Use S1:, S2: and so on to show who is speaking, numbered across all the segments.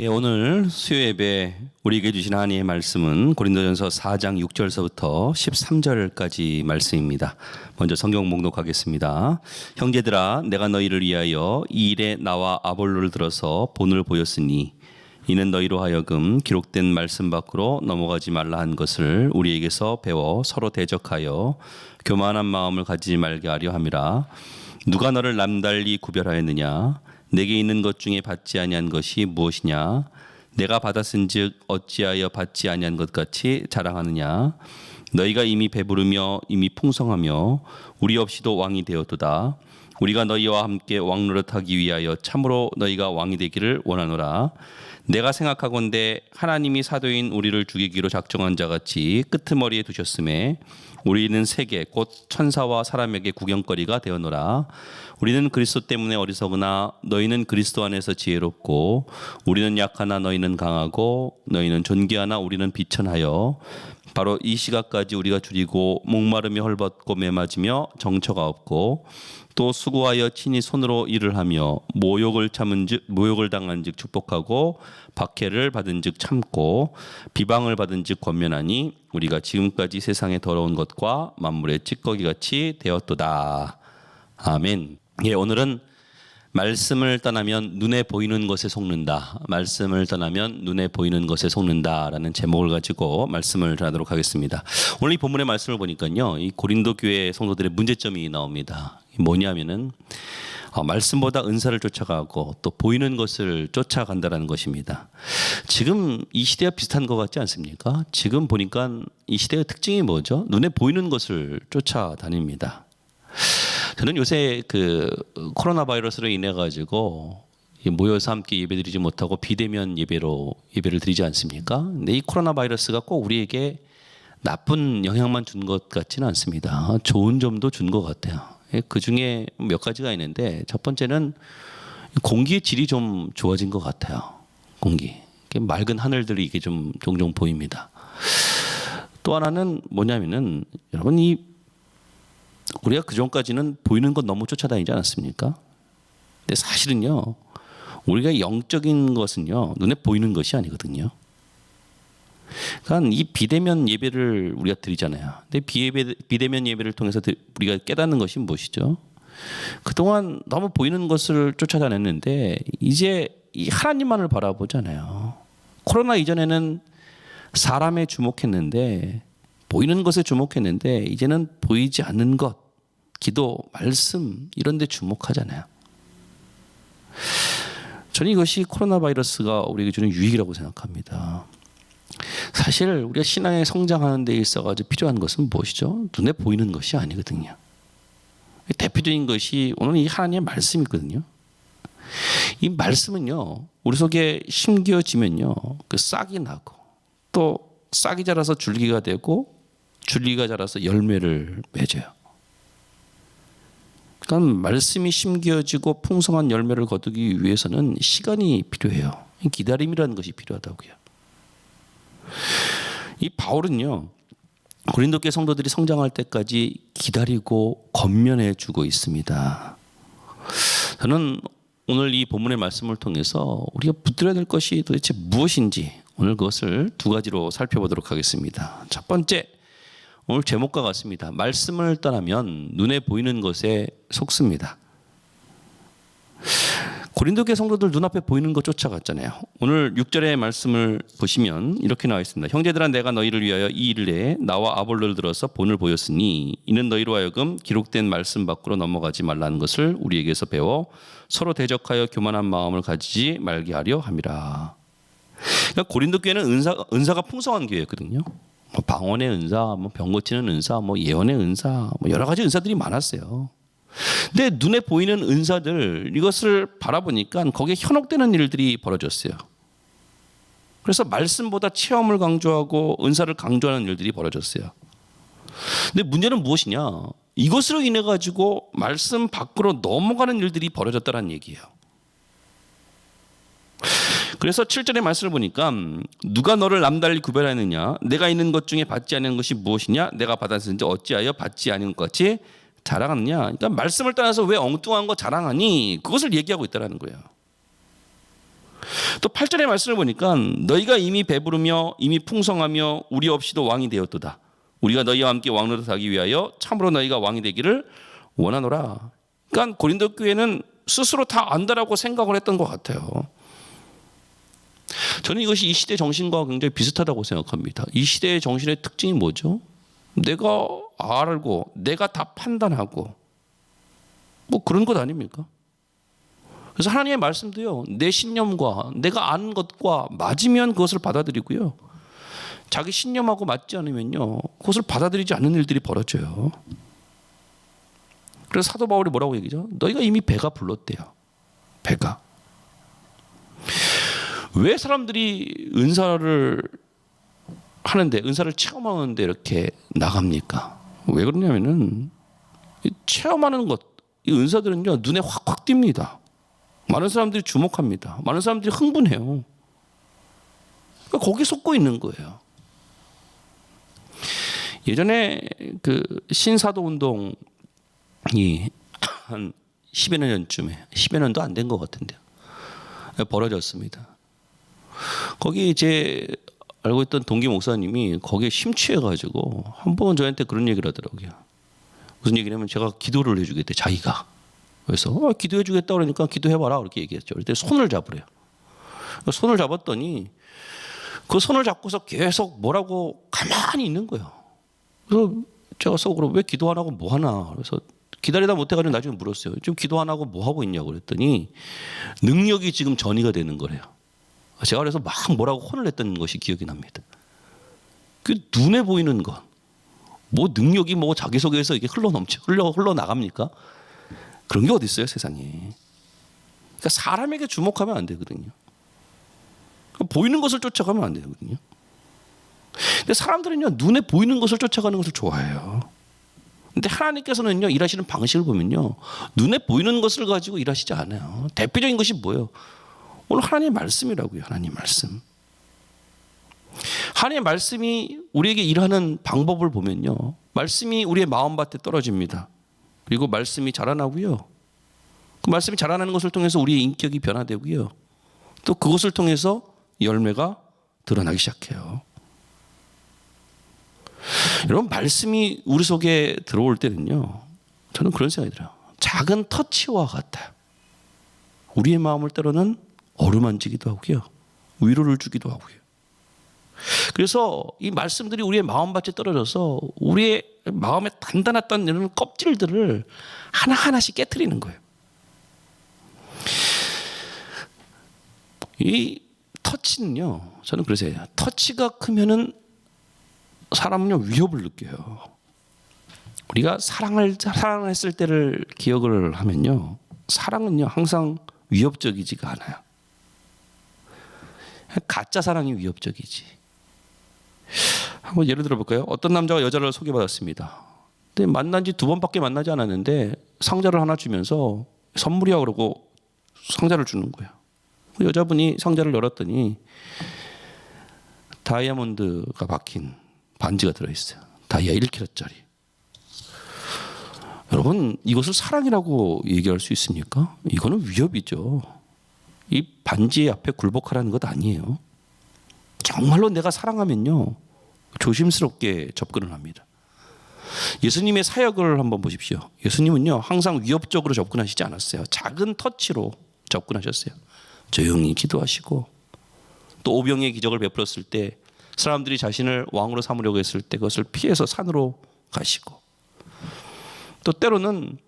S1: 오늘 수요 예배 우리에게 주신 하나님의 말씀은 고린도전서 4장 6절서부터 13절까지 말씀입니다. 먼저 성경 목록하겠습니다. 형제들아, 내가 너희를 위하여 이 일에 나와 아볼로를 들어서 본을 보였으니 이는 너희로 하여금 기록된 말씀 밖으로 넘어가지 말라 한 것을 우리에게서 배워 서로 대적하여 교만한 마음을 가지지 말게 하려 함이라. 누가 너를 남달리 구별하였느냐? 내게 있는 것 중에 받지 아니한 것이 무엇이냐? 내가 받았은즉 어찌하여 받지 아니한 것 같이 자랑하느냐? 너희가 이미 배부르며 이미 풍성하며 우리 없이도 왕이 되었도다. 우리가 너희와 함께 왕 노릇하기 위하여 참으로 너희가 왕이 되기를 원하노라. 내가 생각하건대 하나님이 사도인 우리를 죽이기로 작정한 자같이 끄트머리에 두셨음에 우리는 세계 곧 천사와 사람에게 구경거리가 되었노라. 우리는 그리스도 때문에 어리석으나 너희는 그리스도 안에서 지혜롭고 우리는 약하나 너희는 강하고 너희는 존귀하나 우리는 비천하여 바로 이 시각까지 우리가 줄이고 목마르며 헐벗고 매맞으며 정처가 없고 또 수고하여 친히 손으로 일을 하며 모욕을 당한즉 축복하고 박해를 받은즉 참고 비방을 받은즉 권면하니 우리가 지금까지 세상에 더러운 것과 만물의 찌꺼기같이 되었도다. 아멘. 오늘은 말씀을 떠나면 눈에 보이는 것에 속는다. 말씀을 떠나면 눈에 보이는 것에 속는다라는 제목을 가지고 말씀을 전하도록 하겠습니다. 오늘 이 본문의 말씀을 보니까요, 이 고린도 교회 성도들의 문제점이 나옵니다. 뭐냐면은 말씀보다 은사를 쫓아가고 또 보이는 것을 쫓아간다라는 것입니다. 지금 이 시대와 비슷한 것 같지 않습니까? 지금 보니까 이 시대의 특징이 뭐죠? 눈에 보이는 것을 쫓아다닙니다. 저는 요새 코로나 바이러스로 인해 가지고 모여서 함께 예배드리지 못하고 비대면 예배를 드리지 않습니까? 근데 이 코로나 바이러스가 꼭 우리에게 나쁜 영향만 준 것 같지는 않습니다. 좋은 점도 준 것 같아요. 그 중에 몇 가지가 있는데, 첫 번째는 공기의 질이 좀 좋아진 것 같아요. 공기. 맑은 하늘들이 이게 좀 종종 보입니다. 또 하나는 뭐냐면은, 여러분, 우리가 그전까지는 보이는 것 너무 쫓아다니지 않았습니까? 근데 사실은요, 우리가 영적인 것은요, 눈에 보이는 것이 아니거든요. 그러니까 이 비대면 예배를 우리가 드리잖아요. 근데 비대면 예배를 통해서 우리가 깨닫는 것이 무엇이죠? 그동안 너무 보이는 것을 쫓아다녔는데 이제 이 하나님만을 바라보잖아요. 코로나 이전에는 사람에 주목했는데, 보이는 것에 주목했는데 이제는 보이지 않는 것, 기도, 말씀 이런 데 주목하잖아요. 저는 이것이 코로나 바이러스가 우리에게 주는 유익이라고 생각합니다. 사실 우리가 신앙에 성장하는 데 있어서 필요한 것은 무엇이죠? 눈에 보이는 것이 아니거든요. 대표적인 것이 오늘 이 하나님의 말씀이거든요. 이 말씀은요, 우리 속에 심겨지면요, 싹이 나고 또 싹이 자라서 줄기가 되고 줄기가 자라서 열매를 맺어요. 그러니까 말씀이 심겨지고 풍성한 열매를 거두기 위해서는 시간이 필요해요. 기다림이라는 것이 필요하다고요. 이 바울은요, 고린도 교회 성도들이 성장할 때까지 기다리고 권면해 주고 있습니다. 저는 오늘 이 본문의 말씀을 통해서 우리가 붙들어야 될 것이 도대체 무엇인지 오늘 그것을 두 가지로 살펴보도록 하겠습니다. 첫 번째, 오늘 제목과 같습니다. 말씀을 떠나면 눈에 보이는 것에 속습니다. 고린도 교회 성도들 눈앞에 보이는 것 쫓아갔잖아요. 오늘 6절의 말씀을 보시면 이렇게 나와 있습니다. 형제들아, 내가 너희를 위하여 이 일에 나와 아볼로를 들어서 본을 보였으니 이는 너희로 하여금 기록된 말씀 밖으로 넘어가지 말라는 것을 우리에게서 배워 서로 대적하여 교만한 마음을 가지지 말게 하려 함이라. 그러니까 고린도 교회는 은사가 풍성한 교회였거든요. 방언의 은사, 병 고치는 은사, 예언의 은사, 여러 가지 은사들이 많았어요. 근데 눈에 보이는 은사들, 이것을 바라보니까 거기에 현혹되는 일들이 벌어졌어요. 그래서 말씀보다 체험을 강조하고 은사를 강조하는 일들이 벌어졌어요. 근데 문제는 무엇이냐? 이것으로 인해 가지고 말씀 밖으로 넘어가는 일들이 벌어졌다는 얘기예요. 그래서 7절의 말씀을 보니까 누가 너를 남달리 구별하느냐? 내가 있는 것 중에 받지 않은 것이 무엇이냐? 내가 받았는지 어찌하여 받지 않은 것 같이 자랑하느냐? 그러니까 말씀을 떠나서 왜 엉뚱한 거 자랑하니? 그것을 얘기하고 있다는 거예요. 또 8절의 말씀을 보니까 너희가 이미 배부르며 이미 풍성하며 우리 없이도 왕이 되었도다. 우리가 너희와 함께 왕노릇하기 위하여 참으로 너희가 왕이 되기를 원하노라. 그러니까 고린도 교회는 스스로 다 안다라고 생각을 했던 것 같아요. 저는 이것이 이 시대 정신과 굉장히 비슷하다고 생각합니다. 이 시대의 정신의 특징이 뭐죠? 내가 알고 내가 다 판단하고 뭐 그런 것 아닙니까? 그래서 하나님의 말씀도요, 내 신념과 내가 아는 것과 맞으면 그것을 받아들이고요, 자기 신념하고 맞지 않으면요 그것을 받아들이지 않는 일들이 벌어져요. 그래서 사도 바울이 뭐라고 얘기죠? 너희가 이미 배가 불렀대요. 배가. 왜 사람들이 은사를 하는데, 은사를 체험하는데 이렇게 나갑니까? 왜 그러냐면은 체험하는 것, 이 은사들은요 눈에 확확 띕니다. 많은 사람들이 주목합니다. 많은 사람들이 흥분해요. 그러니까 거기에 속고 있는 거예요. 예전에 그 신사도 운동이 한 10여 년 전쯤에, 10여 년도 안 된 것 같은데요, 벌어졌습니다. 거기 제 알고 있던 동기 목사님이 거기에 심취해가지고 한 번 저한테 그런 얘기를 하더라고요. 무슨 얘기냐면 제가 기도를 해주겠대, 자기가. 그래서 기도해 주겠다 그러니까 기도해봐라 그렇게 얘기했죠. 그때 손을 잡으래요. 손을 잡았더니 그 손을 잡고서 계속 뭐라고 가만히 있는 거예요. 그래서 제가 속으로 왜 기도 안 하고 뭐 하나, 그래서 기다리다 못해가지고 나중에 물었어요. 지금 기도 안 하고 뭐 하고 있냐고 그랬더니 능력이 지금 전이가 되는 거래요. 제가 그래서 막 뭐라고 혼을 냈던 것이 기억이 납니다. 그 눈에 보이는 것, 뭐 능력이 뭐 자기 속에서 이게 흘러나갑니까? 그런 게 어디 있어요, 세상에. 그러니까 사람에게 주목하면 안 되거든요. 보이는 것을 쫓아가면 안 되거든요. 근데 사람들은요 눈에 보이는 것을 쫓아가는 것을 좋아해요. 근데 하나님께서는요 일하시는 방식을 보면요 눈에 보이는 것을 가지고 일하시지 않아요. 대표적인 것이 뭐예요? 오늘 하나님의 말씀이라고요. 하나님의 말씀. 하나님의 말씀이 우리에게 일하는 방법을 보면요, 말씀이 우리의 마음밭에 떨어집니다. 그리고 말씀이 자라나고요, 그 말씀이 자라나는 것을 통해서 우리의 인격이 변화되고요, 또 그것을 통해서 열매가 드러나기 시작해요. 여러분, 말씀이 우리 속에 들어올 때는요, 저는 그런 생각이 들어요. 작은 터치와 같아요. 우리의 마음을 때로는 어루만지기도 하고요, 위로를 주기도 하고요. 그래서 이 말씀들이 우리의 마음밭에 떨어져서 우리의 마음에 단단했던 이런 껍질들을 하나하나씩 깨트리는 거예요. 이 터치는요, 저는 그래서 해요. 터치가 크면은 사람은요 위협을 느껴요. 우리가 사랑을 했을 때를 기억을 하면요, 사랑은요 항상 위협적이지가 않아요. 가짜 사랑이 위협적이지. 한번 예를 들어 볼까요? 어떤 남자가 여자를 소개받았습니다. 근데 만난 지 2번밖에 만나지 않았는데 상자를 하나 주면서 선물이야 그러고 상자를 주는 거예요. 그 여자분이 상자를 열었더니 다이아몬드가 박힌 반지가 들어있어요. 다이아 1kg짜리. 여러분, 이것을 사랑이라고 얘기할 수 있습니까? 이거는 위협이죠. 이 반지 앞에 굴복하라는 것 아니에요. 정말로 내가 사랑하면요 조심스럽게 접근을 합니다. 예수님의 사역을 한번 보십시오. 예수님은요 항상 위협적으로 접근하시지 않았어요. 작은 터치로 접근하셨어요. 조용히 기도하시고, 또 오병이의 기적을 베풀었을 때 사람들이 자신을 왕으로 삼으려고 했을 때 그것을 피해서 산으로 가시고, 또 때로는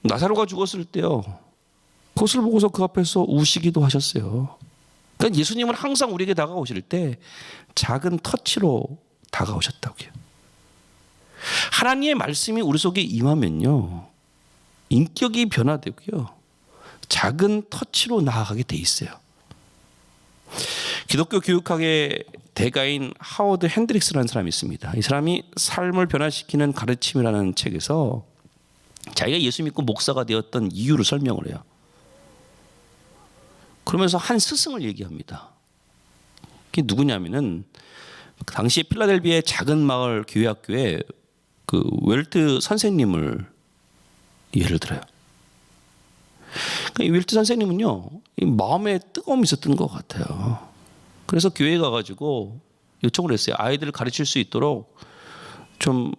S1: 나사로가 죽었을 때요 그것을 보고서 그 앞에서 우시기도 하셨어요. 그러니까 예수님은 항상 우리에게 다가오실 때 작은 터치로 다가오셨다고요. 하나님의 말씀이 우리 속에 임하면요 인격이 변화되고요 작은 터치로 나아가게 돼 있어요. 기독교 교육학의 대가인 하워드 핸드릭스라는 사람이 있습니다. 이 사람이 삶을 변화시키는 가르침이라는 책에서 자기가 예수 믿고 목사가 되었던 이유를 설명을 해요. 그러면서 한 스승을 얘기합니다. 그게 누구냐면은 당시 필라델피아의 작은 마을 교회 학교에 그 웰트 선생님을 예를 들어요. 이 윌트 선생님은요, 이 마음에 뜨거움이 있었던 것 같아요. 그래서 교회에 가가지고 요청을 했어요. 아이들을 가르칠 수 있도록 좀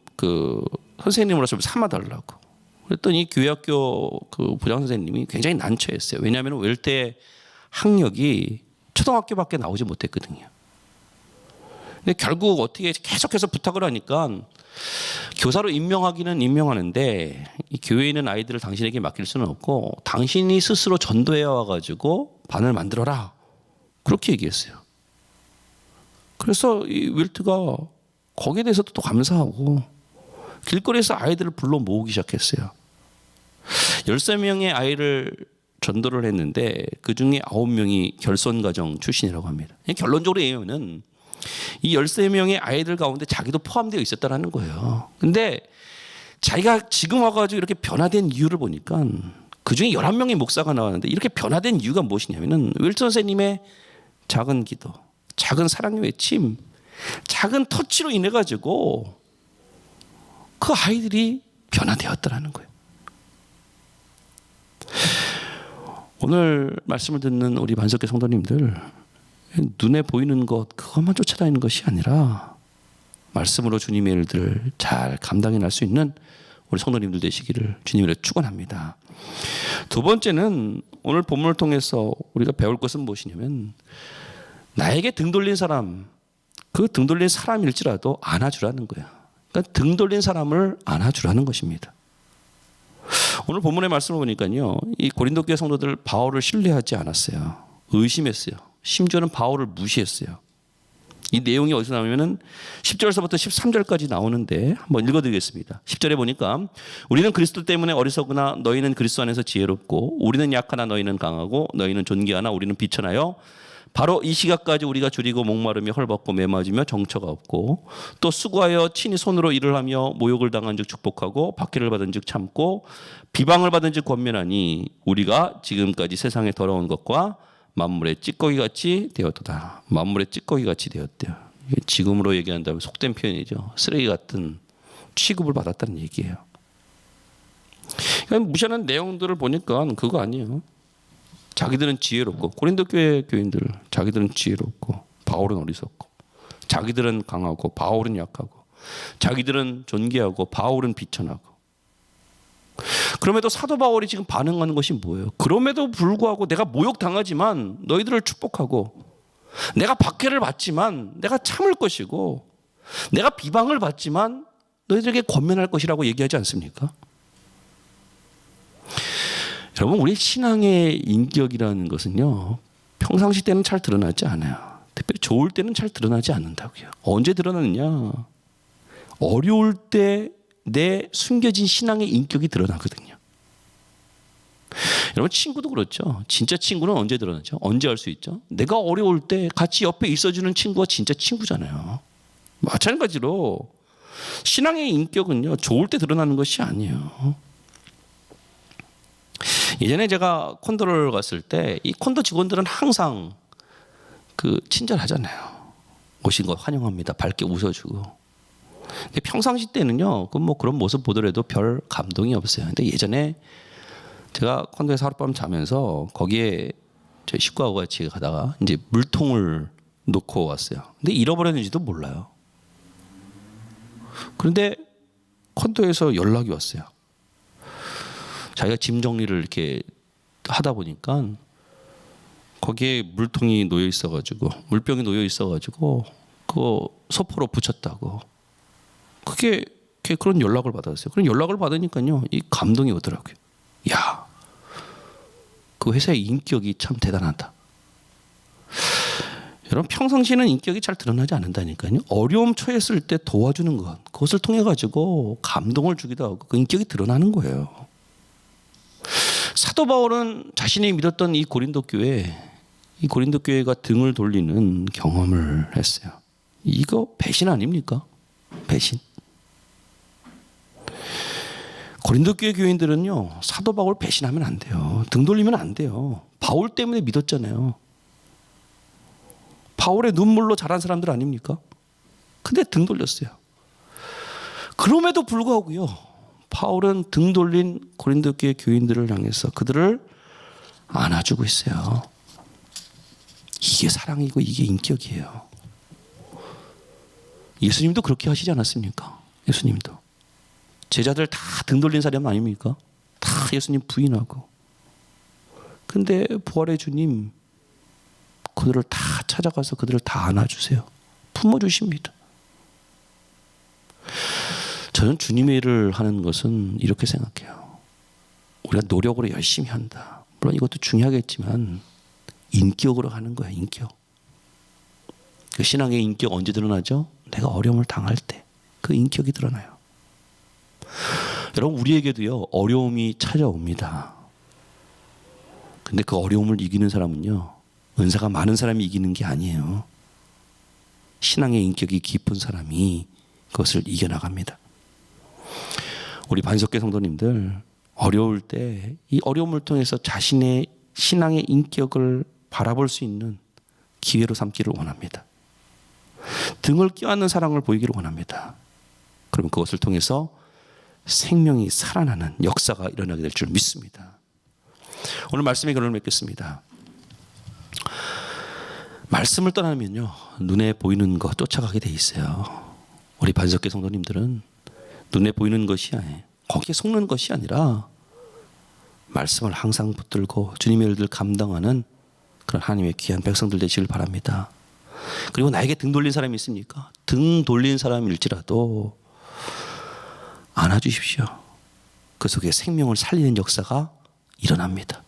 S1: 선생님으로서 삼아달라고. 그랬더니 교회 학교 부장 선생님이 굉장히 난처했어요. 왜냐하면 웰때 학력이 초등학교밖에 나오지 못했거든요. 근데 결국 어떻게 계속해서 부탁을 하니까 교사로 임명하기는 임명하는데 이 교회에 있는 아이들을 당신에게 맡길 수는 없고 당신이 스스로 전도해 와가지고 반을 만들어라. 그렇게 얘기했어요. 그래서 이 윌트가 거기에 대해서도 또 감사하고 길거리에서 아이들을 불러 모으기 시작했어요. 13명의 아이를 전도를 했는데 그중에 9명이 결손가정 출신이라고 합니다. 결론적으로 얘기하면 이 13명의 아이들 가운데 자기도 포함되어 있었다는 거예요. 근데 자기가 지금 와가지고 이렇게 변화된 이유를 보니까 그중에 11명의 목사가 나왔는데 이렇게 변화된 이유가 무엇이냐면 윌트 선생님의 작은 기도, 작은 사랑의 외침, 작은 터치로 인해 가지고 그 아이들이 변화되었다라는 거예요. 오늘 말씀을 듣는 우리 만석교 성도님들, 눈에 보이는 것 그것만 쫓아다니는 것이 아니라 말씀으로 주님의 일들을 잘 감당해낼 수 있는 우리 성도님들 되시기를 주님으로 축원합니다. 두 번째는 오늘 본문을 통해서 우리가 배울 것은 무엇이냐면 나에게 등 돌린 사람, 그 등 돌린 사람일지라도 안아주라는 거야. 그러니까 등 돌린 사람을 안아주라는 것입니다. 오늘 본문의 말씀을 보니까요, 이 고린도 교회 성도들 바울을 신뢰하지 않았어요. 의심했어요. 심지어는 바울을 무시했어요. 이 내용이 어디서 나오냐면은 10절에서부터 13절까지 나오는데 한번 읽어드리겠습니다. 10절에 보니까 우리는 그리스도 때문에 어리석으나 너희는 그리스도 안에서 지혜롭고 우리는 약하나 너희는 강하고 너희는 존귀하나 우리는 비천하여 바로 이 시각까지 우리가 줄이고 목마르며 헐벗고 매맞으며 정처가 없고 또 수고하여 친히 손으로 일을 하며 모욕을 당한 즉 축복하고 박해를 받은 즉 참고 비방을 받은 즉 권면하니 우리가 지금까지 세상에 더러운 것과 만물의 찌꺼기 같이 되었도다. 만물의 찌꺼기 같이 되었대요. 지금으로 얘기한다면 속된 표현이죠. 쓰레기 같은 취급을 받았다는 얘기예요. 그러니까 무시하는 내용들을 보니까 그거 아니에요. 자기들은 지혜롭고 고린도 교회 교인들 자기들은 지혜롭고 바울은 어리석고 자기들은 강하고 바울은 약하고 자기들은 존귀하고 바울은 비천하고 그럼에도 사도 바울이 지금 반응하는 것이 뭐예요? 그럼에도 불구하고 내가 모욕당하지만 너희들을 축복하고 내가 박해를 받지만 내가 참을 것이고 내가 비방을 받지만 너희들에게 권면할 것이라고 얘기하지 않습니까? 여러분 우리 신앙의 인격이라는 것은요 평상시 때는 잘 드러나지 않아요. 특별히 좋을 때는 잘 드러나지 않는다고요. 언제 드러나느냐? 어려울 때 내 숨겨진 신앙의 인격이 드러나거든요. 여러분 친구도 그렇죠. 진짜 친구는 언제 드러나죠? 언제 알 수 있죠? 내가 어려울 때 같이 옆에 있어주는 친구가 진짜 친구잖아요. 마찬가지로 신앙의 인격은요 좋을 때 드러나는 것이 아니에요. 예전에 제가 콘도를 갔을 때 이 콘도 직원들은 항상 친절하잖아요. 오신 거 환영합니다. 밝게 웃어주고. 근데 평상시 때는요, 그런 모습 보더라도 별 감동이 없어요. 근데 예전에 제가 콘도에서 하룻밤 자면서 거기에 저희 식구하고 같이 가다가 이제 물통을 놓고 왔어요. 근데 잃어버렸는지도 몰라요. 그런데 콘도에서 연락이 왔어요. 자기가 짐 정리를 이렇게 하다 보니까 거기에 물통이 놓여 있어가지고 물병이 놓여 있어가지고 그거 소포로 붙였다고 그런 연락을 받았어요. 그런 연락을 받으니까요 이 감동이 오더라고요. 야, 그 회사의 인격이 참 대단하다. 여러분 평상시에는 인격이 잘 드러나지 않는다니까요. 어려움 처했을 때 도와주는 것 그것을 통해 가지고 감동을 주기도 하고 그 인격이 드러나는 거예요. 사도 바울은 자신이 믿었던 이 고린도 교회가 등을 돌리는 경험을 했어요. 이거 배신 아닙니까? 배신. 고린도 교회 교인들은요 사도 바울 배신하면 안 돼요. 등 돌리면 안 돼요. 바울 때문에 믿었잖아요. 바울의 눈물로 자란 사람들 아닙니까? 근데 등 돌렸어요. 그럼에도 불구하고요 바울은 등 돌린 고린도 교회 교인들을 향해서 그들을 안아주고 있어요. 이게 사랑이고 이게 인격이에요. 예수님도 그렇게 하시지 않았습니까? 예수님도. 제자들 다 등 돌린 사람 아닙니까? 다 예수님 부인하고. 근데 부활의 주님 그들을 다 찾아가서 그들을 다 안아주세요. 품어주십니다. 저는 주님의 일을 하는 것은 이렇게 생각해요. 우리가 노력으로 열심히 한다. 물론 이것도 중요하겠지만 인격으로 하는 거예요. 인격. 그 신앙의 인격 언제 드러나죠? 내가 어려움을 당할 때 그 인격이 드러나요. 여러분 우리에게도요 어려움이 찾아옵니다. 근데 그 어려움을 이기는 사람은요 은사가 많은 사람이 이기는 게 아니에요. 신앙의 인격이 깊은 사람이 그것을 이겨나갑니다. 우리 반석계 성도님들 어려울 때 이 어려움을 통해서 자신의 신앙의 인격을 바라볼 수 있는 기회로 삼기를 원합니다. 등을 껴안는 사랑을 보이기를 원합니다. 그러면 그것을 통해서 생명이 살아나는 역사가 일어나게 될 줄 믿습니다. 오늘 말씀의 결론을 맺겠습니다. 말씀을 떠나면요 눈에 보이는 것 쫓아가게 돼 있어요. 우리 반석계 성도님들은 눈에 보이는 것이 아니에요. 거기에 속는 것이 아니라 말씀을 항상 붙들고 주님의 일을 감당하는 그런 하나님의 귀한 백성들 되시길 바랍니다. 그리고 나에게 등 돌린 사람이 있습니까? 등 돌린 사람일지라도 안아주십시오. 그 속에 생명을 살리는 역사가 일어납니다.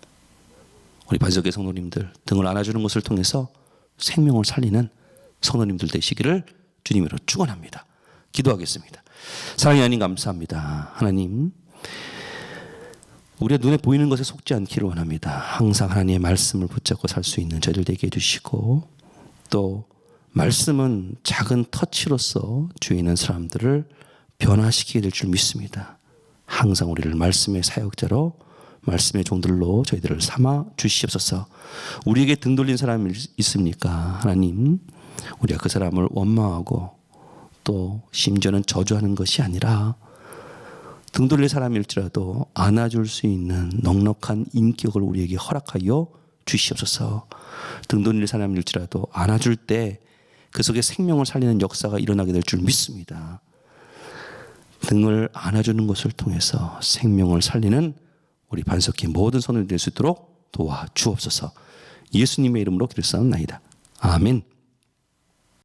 S1: 우리 반석의 성도님들 등을 안아주는 것을 통해서 생명을 살리는 성도님들 되시기를 주님으로 축원합니다. 기도하겠습니다. 사랑의 하나님 감사합니다. 하나님 우리의 눈에 보이는 것에 속지 않기를 원합니다. 항상 하나님의 말씀을 붙잡고 살 수 있는 저희들 되게 해주시고 또 말씀은 작은 터치로서 주위에 있는 사람들을 변화시키게 될 줄 믿습니다. 항상 우리를 말씀의 사역자로 말씀의 종들로 저희들을 삼아 주시옵소서. 우리에게 등 돌린 사람이 있습니까? 하나님 우리가 그 사람을 원망하고 또 심지어는 저주하는 것이 아니라 등 돌릴 사람일지라도 안아줄 수 있는 넉넉한 인격을 우리에게 허락하여 주시옵소서. 등 돌릴 사람일지라도 안아줄 때 그 속에 생명을 살리는 역사가 일어나게 될 줄 믿습니다. 등을 안아주는 것을 통해서 생명을 살리는 우리 반석기 모든 선을 될 수 있도록 도와주옵소서. 예수님의 이름으로 기도하옵나이다. 아멘.